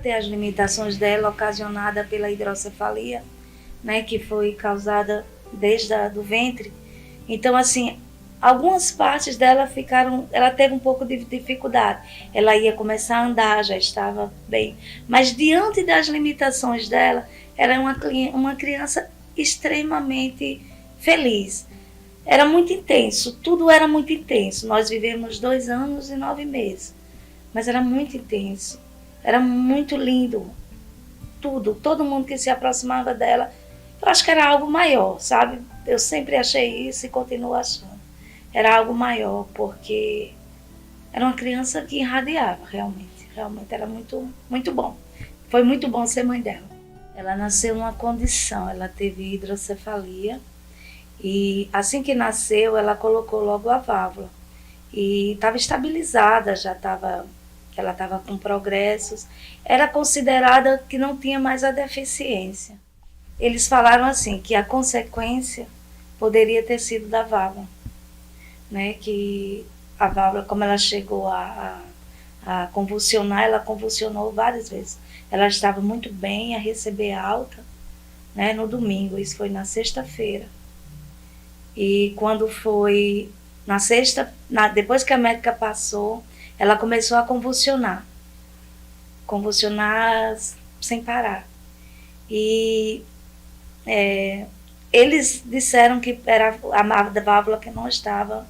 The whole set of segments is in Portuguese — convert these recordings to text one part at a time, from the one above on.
ter as limitações dela ocasionada pela hidrocefalia, né, que foi causada desde do ventre. Então, assim, algumas partes dela ela teve um pouco de dificuldade. Ela ia começar a andar, já estava bem. Mas diante das limitações dela, era uma criança extremamente feliz. Era muito intenso, tudo era muito intenso. Nós vivemos 2 anos e 9 meses, mas era muito intenso, era muito lindo, tudo. Todo mundo que se aproximava dela, eu acho que era algo maior, sabe? Eu sempre achei isso e continuo achando. Era algo maior, porque era uma criança que irradiava, realmente. Realmente era muito, muito bom. Foi muito bom ser mãe dela. Ela nasceu numa condição, ela teve hidrocefalia. E assim que nasceu, ela colocou logo a válvula. E estava estabilizada, ela estava com progressos. Era considerada que não tinha mais a deficiência. Eles falaram assim, que a consequência poderia ter sido da válvula. Né? Que a válvula, como ela chegou a convulsionar, ela convulsionou várias vezes. Ela estava muito bem a receber alta, né? No domingo, isso foi na sexta-feira. E quando foi na sexta, depois que a médica passou, ela começou a convulsionar sem parar. E eles disseram que era a válvula que não estava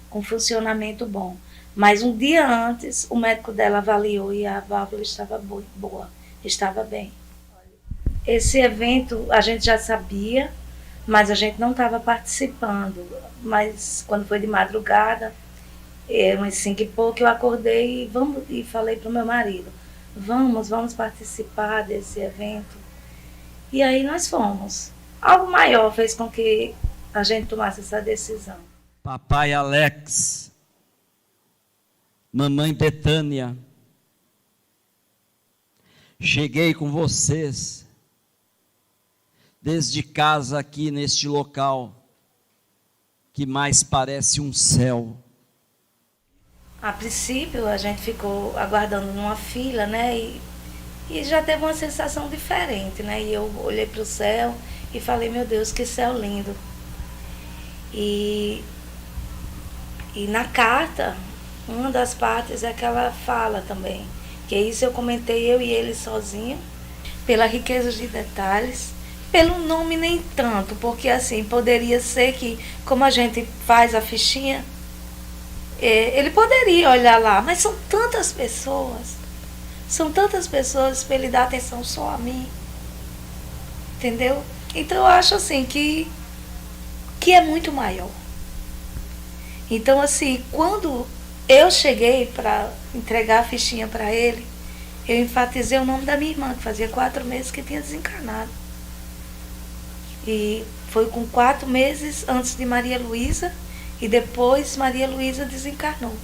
com funcionamento bom. Mas um dia antes, o médico dela avaliou e a válvula estava boa, estava bem. Esse evento a gente já sabia, mas a gente não estava participando. Mas quando foi de madrugada, umas 5 e pouco, eu acordei e falei para o meu marido, vamos participar desse evento. E aí nós fomos. Algo maior fez com que a gente tomasse essa decisão. Papai Alex, mamãe Betânia, cheguei com vocês desde casa aqui neste local que mais parece um céu. A princípio a gente ficou aguardando numa fila, né, e já teve uma sensação diferente, né, e eu olhei para o céu e falei, meu Deus, que céu lindo. E na carta, uma das partes é que ela fala também, que isso eu comentei eu e ele sozinho, pela riqueza de detalhes, pelo nome nem tanto, porque assim, poderia ser que, como a gente faz a fichinha, ele poderia olhar lá, mas são tantas pessoas para ele dar atenção só a mim, entendeu? Então eu acho assim que é muito maior. Então assim, quando eu cheguei para entregar a fichinha para ele, eu enfatizei o nome da minha irmã, que fazia 4 meses que tinha desencarnado. E foi com 4 meses antes de Maria Luísa, e depois Maria Luísa desencarnou.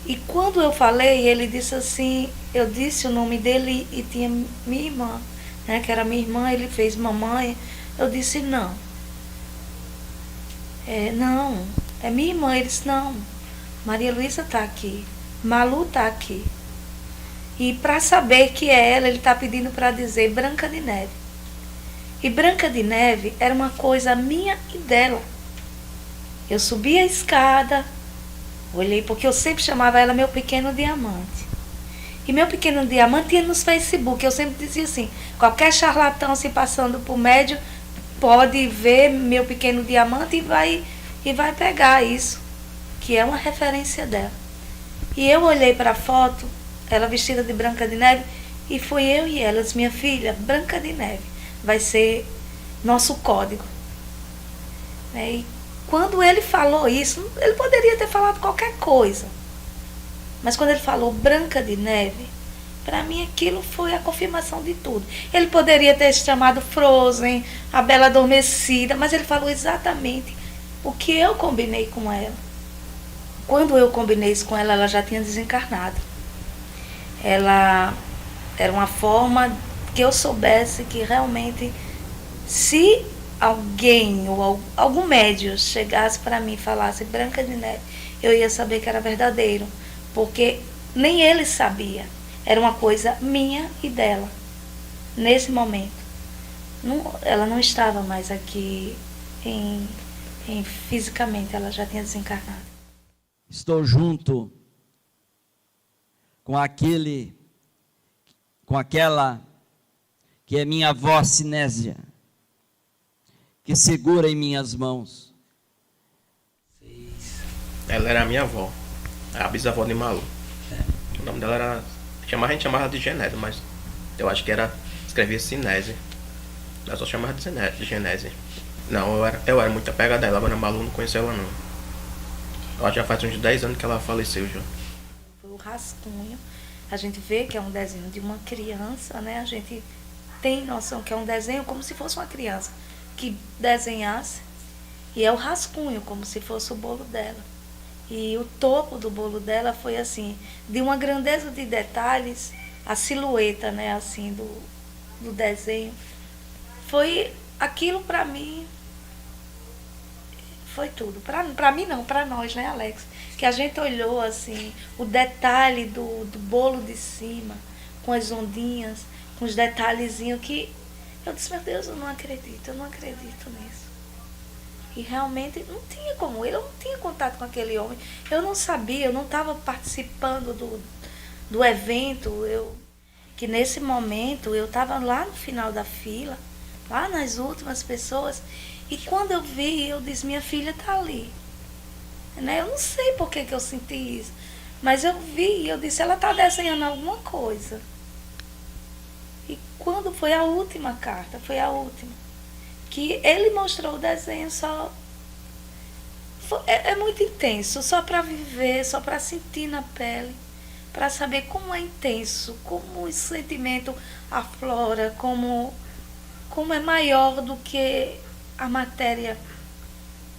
E quando eu falei, ele disse assim, eu disse o nome dele e tinha minha irmã, né, que era minha irmã, ele fez mamãe. Eu disse não. Não, é minha irmã. Ele disse não, Maria Luísa está aqui, Malu está aqui. E para saber que é ela, ele está pedindo para dizer Branca de Neve. E Branca de Neve era uma coisa minha e dela. Eu subi a escada, olhei, porque eu sempre chamava ela meu pequeno diamante. E meu pequeno diamante ia nos Facebook. Eu sempre dizia assim, qualquer charlatão se passando por médio pode ver meu pequeno diamante e vai pegar isso, que é uma referência dela. E eu olhei para a foto, ela vestida de Branca de Neve, e fui eu e ela, minha filha, Branca de Neve, vai ser nosso código. E quando ele falou isso, ele poderia ter falado qualquer coisa, mas quando ele falou Branca de Neve, para mim aquilo foi a confirmação de tudo. Ele poderia ter se chamado Frozen, a Bela Adormecida, mas ele falou exatamente o que eu combinei com ela. Quando eu combinei isso com ela, ela já tinha desencarnado. Ela era uma forma que eu soubesse que realmente, se alguém ou algum médium chegasse para mim e falasse Branca de Neve, eu ia saber que era verdadeiro, porque nem ele sabia. Era uma coisa minha e dela, nesse momento. Ela não estava mais aqui fisicamente, ela já tinha desencarnado. Estou junto com aquela que é minha avó Sinésia, que segura em minhas mãos. Ela era minha avó, a bisavó de Malu. O nome dela era... a gente chamava de Genésio, mas eu acho que escrevia Sinésia. Nós só chamava de Genésio. Não, eu era muito apegada a ela, agora a Malu não conheceu ela não. Ela já faz uns 10 anos que ela faleceu já. Foi o rascunho. A gente vê que é um desenho de uma criança, né? A gente tem noção que é um desenho como se fosse uma criança que desenhasse. E é o rascunho, como se fosse o bolo dela. E o topo do bolo dela foi assim, de uma grandeza de detalhes, a silhueta, né, assim, do desenho. Foi aquilo para mim, foi tudo. Para mim não, para nós, né, Alex? Que a gente olhou assim, o detalhe do bolo de cima, com as ondinhas, com os detalhezinhos que eu disse, meu Deus, eu não acredito nisso. E realmente não tinha como ele, eu não tinha contato com aquele homem. Eu não sabia, eu não estava participando do evento. Que nesse momento eu estava lá no final da fila, lá nas últimas pessoas. E quando eu vi, eu disse, minha filha está ali. Né? Eu não sei por que eu senti isso. Mas eu vi e eu disse, ela está desenhando alguma coisa. E quando foi a última carta, foi a última, que ele mostrou o desenho só. É muito intenso, só para viver, só para sentir na pele, para saber como é intenso, como o sentimento aflora, como é maior do que a matéria.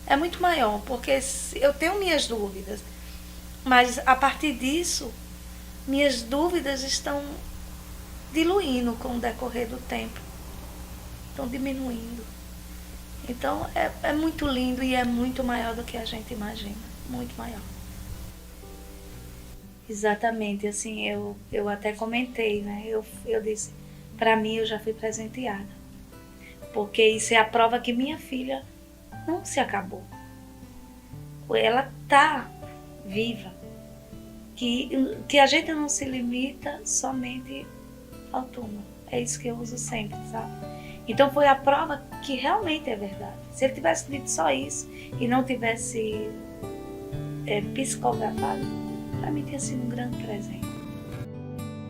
É muito maior, porque eu tenho minhas dúvidas, mas a partir disso, minhas dúvidas estão diluindo com o decorrer do tempo, estão diminuindo. Então é muito lindo e é muito maior do que a gente imagina, muito maior. Exatamente, assim, eu até comentei, né? Eu disse, para mim eu já fui presenteada, porque isso é a prova que minha filha não se acabou. Ela tá viva, que a gente não se limita somente ao túmulo. É isso que eu uso sempre, sabe? Então foi a prova que realmente é verdade. Se ele tivesse dito só isso e não tivesse psicografado, para mim tinha sido um grande presente.